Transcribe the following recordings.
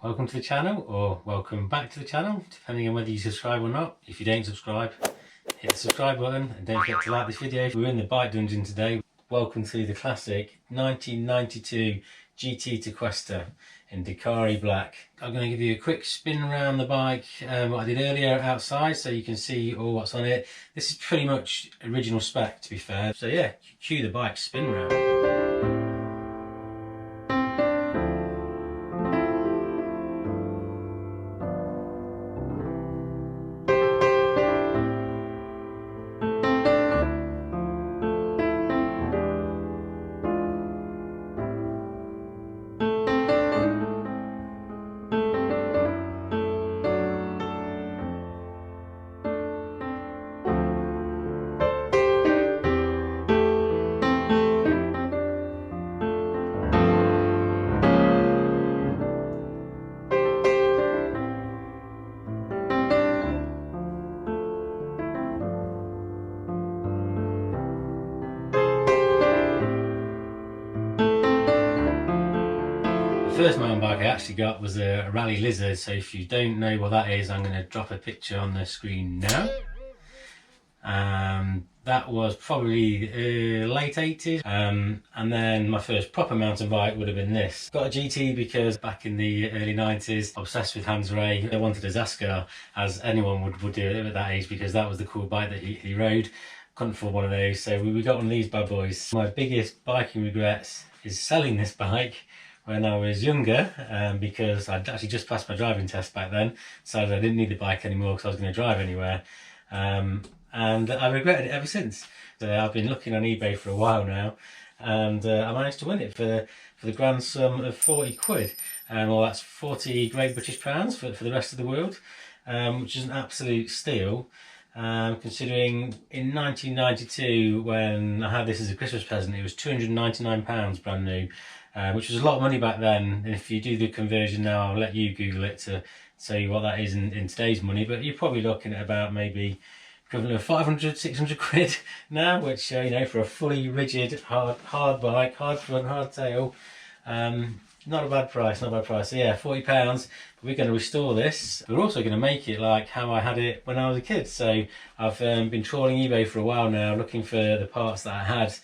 welcome to the channel, or welcome back to the channel, depending on whether you subscribe or not. If you don't subscribe, hit the subscribe button and don't forget to like this video. We're in the bike dungeon today. Welcome to the classic 1992 GT Tequesta in Dakari black. I'm going to give you a quick spin around the bike, what I did earlier outside, so you can see all what's on it. This is pretty much original spec, to be fair. So yeah, cue the bike spin round. The first mountain bike I actually got was a Rally Lizard, so if you don't know what that is, I'm going to drop a picture on the screen now. That was probably late 80s, and then my first proper mountain bike would have been this. Got a GT because back in the early 90s, obsessed with Hans Ray. I wanted a Zascar, as anyone would do at that age, because that was the cool bike that he rode. Couldn't afford one of those, so we got one of these bad boys. My biggest biking regrets is selling this bike when I was younger, because I'd actually just passed my driving test back then, decided I didn't need the bike anymore because I was going to drive anywhere, and I regretted it ever since. So I've been looking on eBay for a while now, and I managed to win it for the grand sum of 40 quid. Well, that's 40 Great British pounds for the rest of the world, which is an absolute steal. Considering in 1992, when I had this as a Christmas present, it was £299 brand new, which was a lot of money back then. And if you do the conversion now, I'll let you Google it to tell you what that is in today's money, but you're probably looking at about maybe equivalent of 500, 600 quid now, which you know, for a fully rigid, hard bike, hard front, hard tail, not a bad price, not a bad price. So yeah, £40, but we're going to restore this. We're also going to make it like how I had it when I was a kid. So I've been trawling eBay for a while now, looking for the parts that I had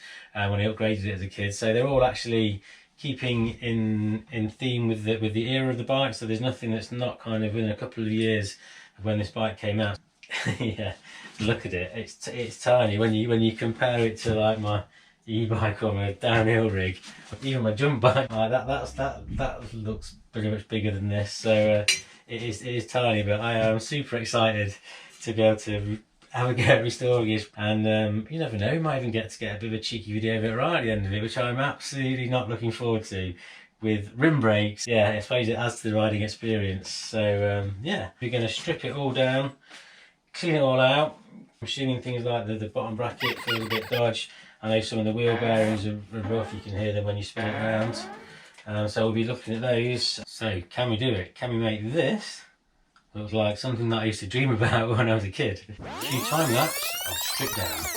when I upgraded it as a kid. So they're all actually keeping in theme with the era of the bike. So there's nothing that's not kind of within a couple of years of when this bike came out. Yeah, look at it. It's tiny when you compare it to like my e-bike or my downhill rig, even my jump bike. That looks pretty much bigger than this. So it is tiny, but I am super excited to be able to have a go at restoring it, and you never know, might even get a bit of a cheeky video of it right at the end of it, which I'm absolutely not looking forward to. With rim brakes, yeah, I suppose it adds to the riding experience. So yeah, we're going to strip it all down, clean it all out. I'm assuming things like the bottom bracket feels a bit dodgy. I know some of the wheel bearings are rough, you can hear them when you spin it around. So we'll be looking at those. So can we do it? Can we make this look like something that I used to dream about when I was a kid? Cue time lapse of strip down.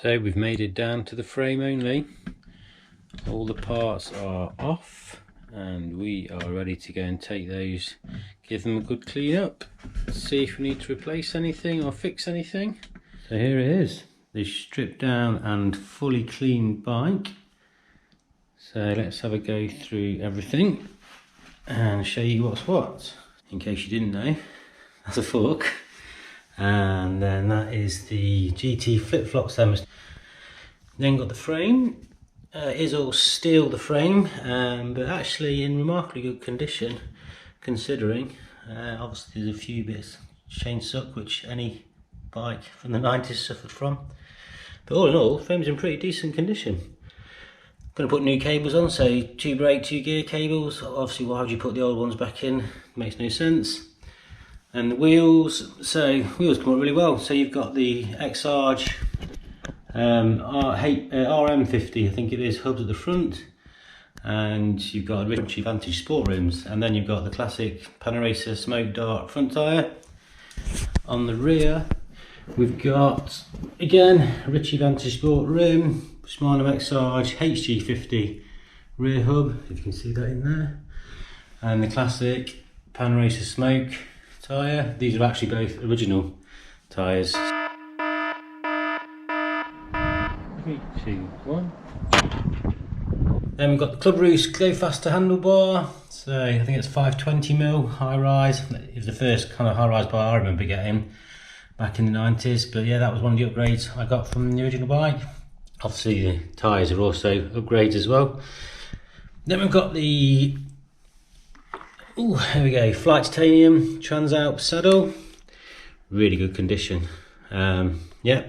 So we've made it down to the frame only. All the parts are off and we are ready to go and take those, give them a good clean up. see if we need to replace anything or fix anything. So here it is, the stripped down and fully clean bike. So let's have a go through everything and show you what's what. In case you didn't know, that's a fork. And then that is the GT flip-flops. Then got the frame. It is all steel, the frame, but actually in remarkably good condition considering. Obviously there's a few bits chain suck, which any bike from the 90s suffered from. But all in all, the frame's in pretty decent condition. Going to put new cables on, so 2 brake, 2 gear cables. Obviously why would you put the old ones back in? Makes no sense. And the wheels, so wheels come up really well. So you've got the X-Arch RM50, I think it is, hubs at the front, and you've got Ritchie Vantage Sport rims, and then you've got the classic Panaracer Smoke Dart front tyre. On the rear we've got again Ritchie Vantage Sport rim, Shimano X-Arch HG50 rear hub, if you can see that in there, and the classic Panaracer Smoke tyre. These are actually both original tyres. 3, 2, 1. Then we've got the Club Roost Go Faster handlebar. So I think it's 520mm high rise. It was the first kind of high rise bar I remember getting back in the 90s. But yeah, that was one of the upgrades I got from the original bike. Obviously the tyres are also upgrades as well. Then we've got the here we go, Flight Titanium Transalp saddle, really good condition. Yeah,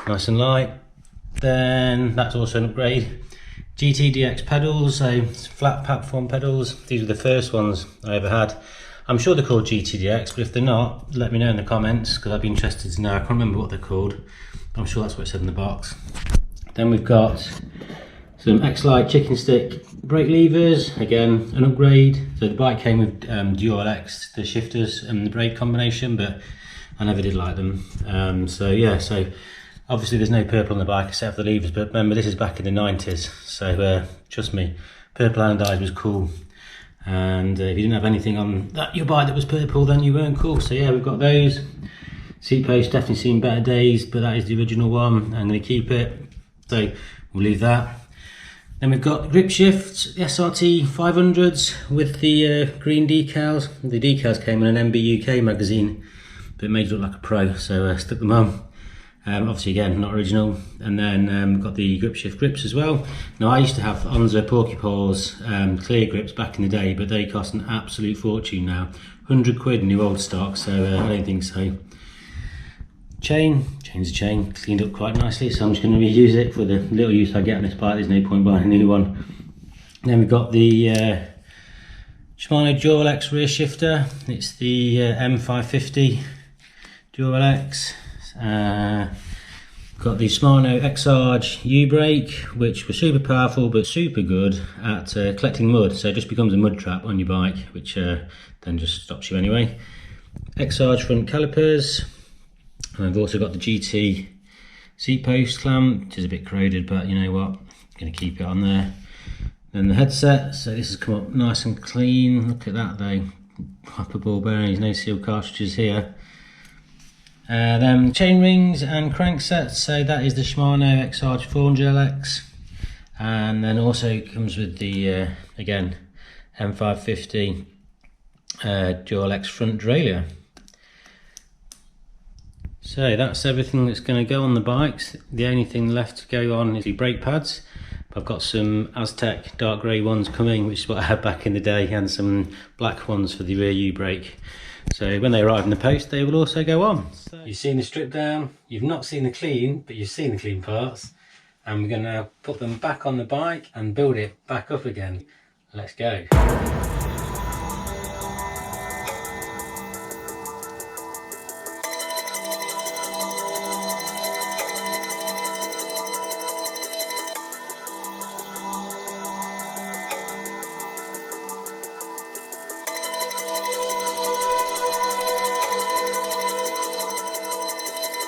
nice and light. Then that's also an upgrade. GT DX pedals, so flat platform pedals. These are the first ones I ever had. I'm sure they're called GT DX, but if they're not, let me know in the comments because I'd be interested to know. I can't remember what they're called. I'm sure that's what it said in the box. Then we've got some X-Lite chicken stick brake levers, again an upgrade. So the bike came with Dual X, the shifters and the brake combination, but I never did like them. So yeah, so obviously there's no purple on the bike except for the levers, but remember this is back in the 90s, so trust me, purple anodized was cool. And if you didn't have anything on your bike that was purple, then you weren't cool. So yeah, we've got those. Seat post definitely seen better days, but that is the original one. I'm going to keep it, so we'll leave that. Then we've got grip shifts, SRT 500s with the green decals. The decals came in an MB UK magazine, but it made it look like a pro, so stuck them on. Obviously again, not original. And then we've got the grip shift grips as well. Now I used to have Onza Porcupaw's clear grips back in the day, but they cost an absolute fortune now. 100 quid new old stock, so I don't think so. Chain's a chain, cleaned up quite nicely, so I'm just going to reuse it for the little use I get on this bike. There's no point buying a new one. Then we've got the Shimano Dual X rear shifter. It's the M550 Dual X. Got the Shimano X-Arch U-brake, which was super powerful but super good at collecting mud, so it just becomes a mud trap on your bike, which then just stops you anyway. X-Arch front calipers. And I've also got the GT seat post clamp, which is a bit corroded, but you know what, I'm going to keep it on there. Then the headset, so this has come up nice and clean. Look at that though, proper ball bearings, no seal cartridges here. Then chain rings and cranksets, so that is the Shimano X-Arch 400LX, and then also comes with the again M550 Dual X front derailleur. So that's everything that's going to go on the bikes. The only thing left to go on is the brake pads. I've got some Aztec dark grey ones coming, which is what I had back in the day, and some black ones for the rear U-brake. So when they arrive in the post, they will also go on. So you've seen the strip down, you've not seen the clean, but you've seen the clean parts. And we're going to now put them back on the bike and build it back up again. Let's go.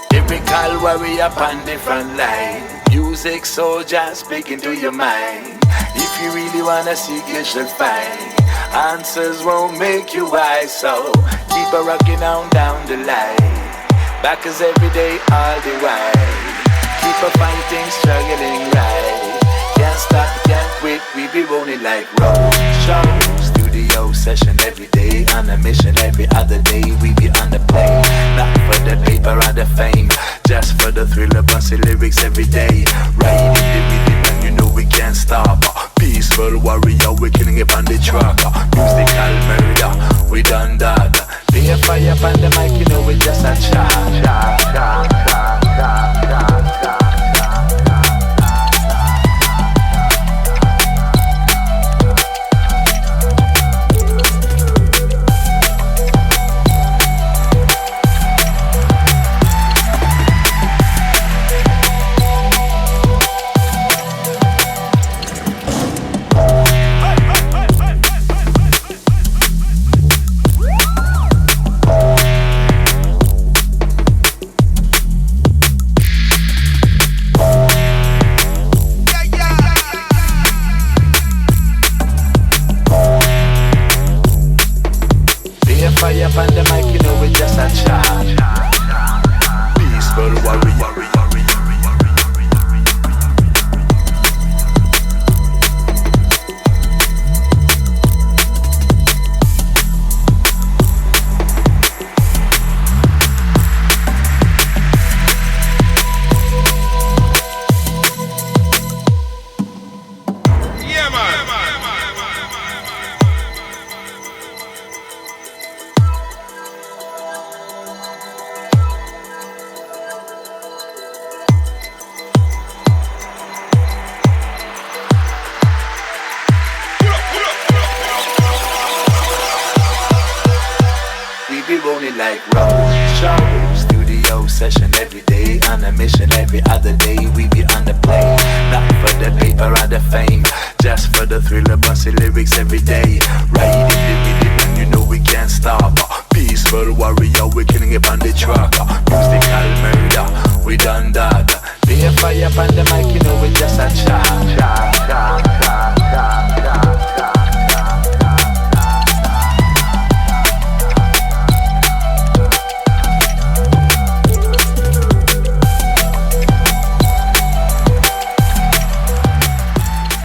Typical warrior on the front line. Music soldier speaking to your mind. If you really wanna seek, you should find. Answers won't make you wise, so keep a rocking on down the line. Backers every day, all the while. Keep a fighting, struggling right. Can't stop, can't quit, we be rolling like road show. Studio session every day, on a mission every other day. We be on the plane, not for the paper or the fame, just for the thrill of bouncy lyrics every day. Riding the rhythm and you know we can't stop. Peaceful warrior, we're killing it on the track. Musical murder, we done that. Be a fire up on the mic, you know we just a chat. Fire up on the mic, you know we just a chat. Peaceful warrior. Be rolling like road show. Studio session every day, on a mission every other day. We be on the plane, not for the paper or the fame, just for the thrill of bouncy lyrics every day. Riding the rhythm and you know we can't stop. Peaceful warrior, we're killing it on the track. Musical murder, we done that. Be a fire up on the mic, you know we just a chat.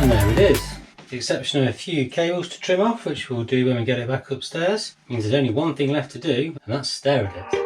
And there it is. With the exception of a few cables to trim off, which we'll do when we get it back upstairs. Means there's only one thing left to do, and that's stare at it.